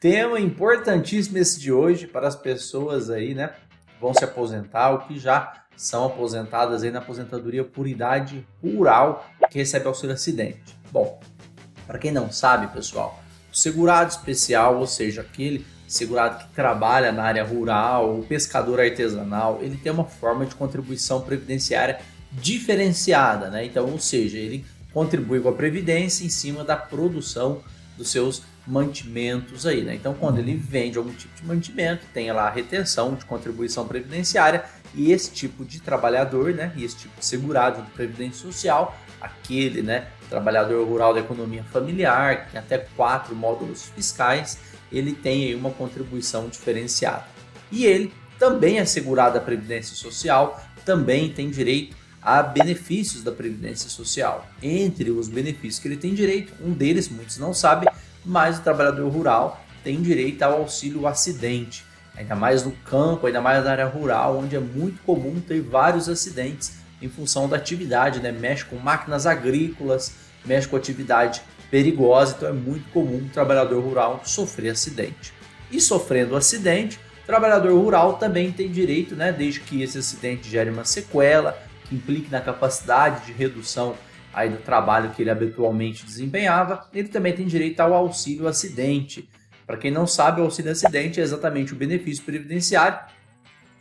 Tema importantíssimo esse de hoje para as pessoas aí, né, que vão se aposentar ou que já são aposentadas aí na aposentadoria por idade rural, que recebe auxílio acidente. Bom, para quem não sabe, pessoal, o segurado especial, ou seja, aquele segurado que trabalha na área rural, o pescador artesanal, ele tem uma forma de contribuição previdenciária diferenciada, né? Então, ou seja, ele contribui com a previdência em cima da produção dos seus mantimentos aí, né? Então, quando ele vende algum tipo de mantimento, tem lá a retenção de contribuição previdenciária e esse tipo de trabalhador, né? E esse tipo de segurado de previdência social, aquele, né? Trabalhador rural da economia familiar, que tem até 4 módulos fiscais, ele tem aí uma contribuição diferenciada. E ele também é segurado da previdência social, também tem direito a benefícios da previdência social. Entre os benefícios que ele tem direito, um deles, muitos não sabem, mas o trabalhador rural tem direito ao auxílio acidente, ainda mais no campo, ainda mais na área rural, onde é muito comum ter vários acidentes em função da atividade, né? Mexe com máquinas agrícolas, mexe com atividade perigosa, então é muito comum o trabalhador rural sofrer acidente. E sofrendo acidente, o trabalhador rural também tem direito, né? Desde que esse acidente gere uma sequela, que implique na capacidade de redução aí do trabalho que ele habitualmente desempenhava, ele também tem direito ao auxílio acidente. Para quem não sabe, o auxílio acidente é exatamente o benefício previdenciário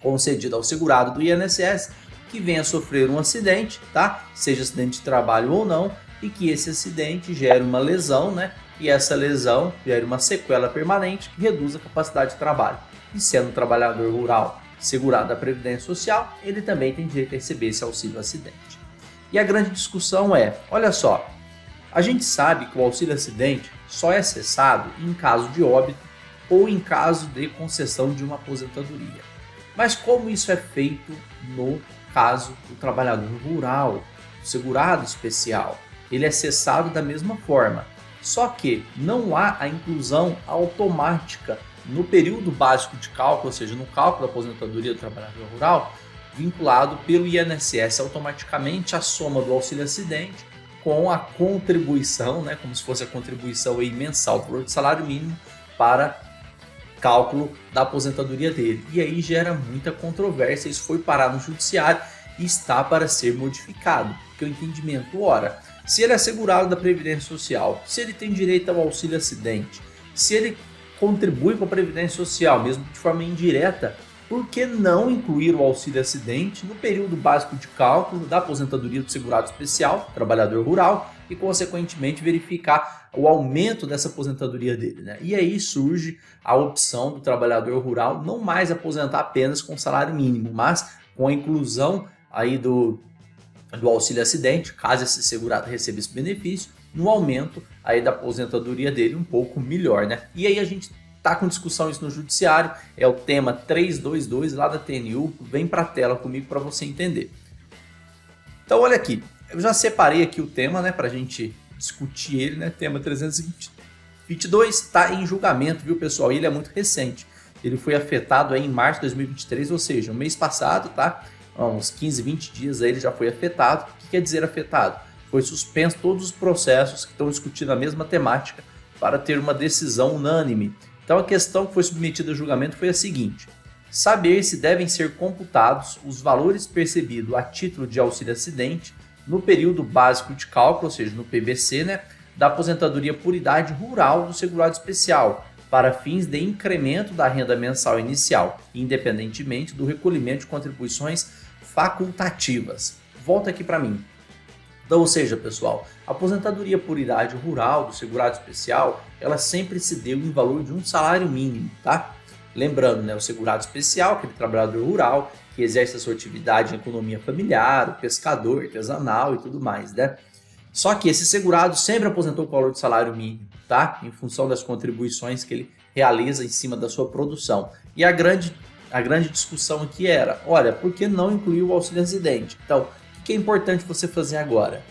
concedido ao segurado do INSS que venha sofrer um acidente, tá? Seja acidente de trabalho ou não, e que esse acidente gere uma lesão, né? E essa lesão gere uma sequela permanente que reduz a capacidade de trabalho. E sendo um trabalhador rural segurado da Previdência Social, ele também tem direito a receber esse auxílio acidente. E a grande discussão é, olha só, a gente sabe que o auxílio acidente só é cessado em caso de óbito ou em caso de concessão de uma aposentadoria. Mas como isso é feito no caso do trabalhador rural, do segurado especial? Ele é cessado da mesma forma, só que não há a inclusão automática no período básico de cálculo, ou seja, no cálculo da aposentadoria do trabalhador rural, vinculado pelo INSS automaticamente a soma do auxílio acidente com a contribuição, né, como se fosse a contribuição aí mensal do valor do salário mínimo para cálculo da aposentadoria dele. E aí gera muita controvérsia, isso foi parar no judiciário e está para ser modificado, porque o entendimento, ora, se ele é segurado da Previdência Social, se ele tem direito ao auxílio acidente, se ele contribui com a Previdência Social, mesmo de forma indireta, por que não incluir o auxílio acidente no período básico de cálculo da aposentadoria do segurado especial, trabalhador rural, e consequentemente verificar o aumento dessa aposentadoria dele, né? E aí surge a opção do trabalhador rural não mais aposentar apenas com salário mínimo, mas com a inclusão aí do auxílio acidente, caso esse segurado receba esse benefício, no aumento aí da aposentadoria dele um pouco melhor, né? E aí a gente tá com discussão isso no judiciário, é o tema 322 lá da TNU, vem para a tela comigo para você entender. Então olha aqui, eu já separei aqui o tema, né, para a gente discutir ele, né, tema 322 está em julgamento, viu pessoal, ele é muito recente, ele foi afetado aí em março de 2023, ou seja, no mês passado, tá, uns 15, 20 dias aí ele já foi afetado. O que quer dizer afetado? Foi suspenso todos os processos que estão discutindo a mesma temática para ter uma decisão unânime. Então a questão que foi submetida a julgamento foi a seguinte: saber se devem ser computados os valores percebidos a título de auxílio acidente no período básico de cálculo, ou seja, no PBC, né, da aposentadoria por idade rural do segurado especial, para fins de incremento da renda mensal inicial, independentemente do recolhimento de contribuições facultativas. Volta aqui para mim. Então, ou seja, pessoal, a aposentadoria por idade rural do segurado especial, ela sempre se deu em valor de um salário mínimo, tá? Lembrando, né, o segurado especial, aquele trabalhador rural que exerce a sua atividade em economia familiar, o pescador, artesanal e tudo mais, né? Só que esse segurado sempre aposentou com o valor do salário mínimo, tá? Em função das contribuições que ele realiza em cima da sua produção. E a grande discussão aqui era, olha, por que não incluir o auxílio acidente? Então, o que é importante você fazer agora?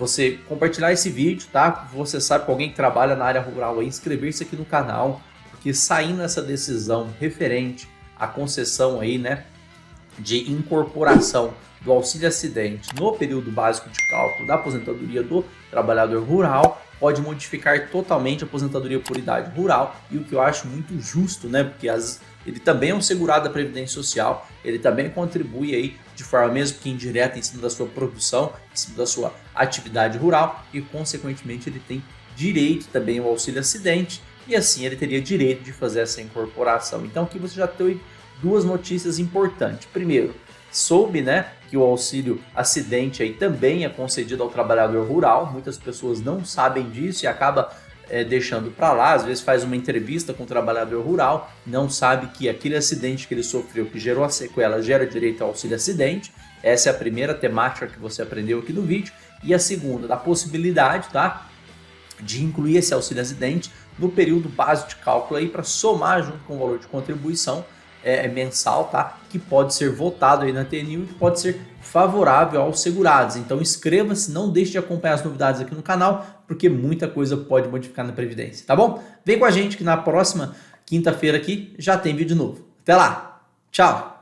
Você compartilhar esse vídeo, tá? Você sabe que alguém que trabalha na área rural aí, inscrever-se aqui no canal, porque saindo essa decisão referente à concessão aí, né, de incorporação do auxílio acidente no período básico de cálculo da aposentadoria do trabalhador rural pode modificar totalmente a aposentadoria por idade rural, e o que eu acho muito justo, né? Porque ele também é um segurado da Previdência Social, ele também contribui aí de forma mesmo que indireta em cima da sua produção, em cima da sua atividade rural, e consequentemente ele tem direito também ao auxílio acidente, e assim ele teria direito de fazer essa incorporação. Então aqui você já tem duas notícias importantes. Primeiro, soube, né, que o auxílio acidente aí também é concedido ao trabalhador rural. Muitas pessoas não sabem disso e acaba deixando para lá. Às vezes faz uma entrevista com o trabalhador rural, não sabe que aquele acidente que ele sofreu, que gerou a sequela, gera direito ao auxílio acidente. Essa é a primeira temática que você aprendeu aqui no vídeo. E a segunda, da possibilidade, tá, de incluir esse auxílio acidente no período básico de cálculo aí para somar junto com o valor de contribuição mensal, tá? Que pode ser votado aí na TNU e que pode ser favorável aos segurados. Então inscreva-se, não deixe de acompanhar as novidades aqui no canal, porque muita coisa pode modificar na Previdência, tá bom? Vem com a gente que na próxima quinta-feira aqui já tem vídeo novo. Até lá, tchau!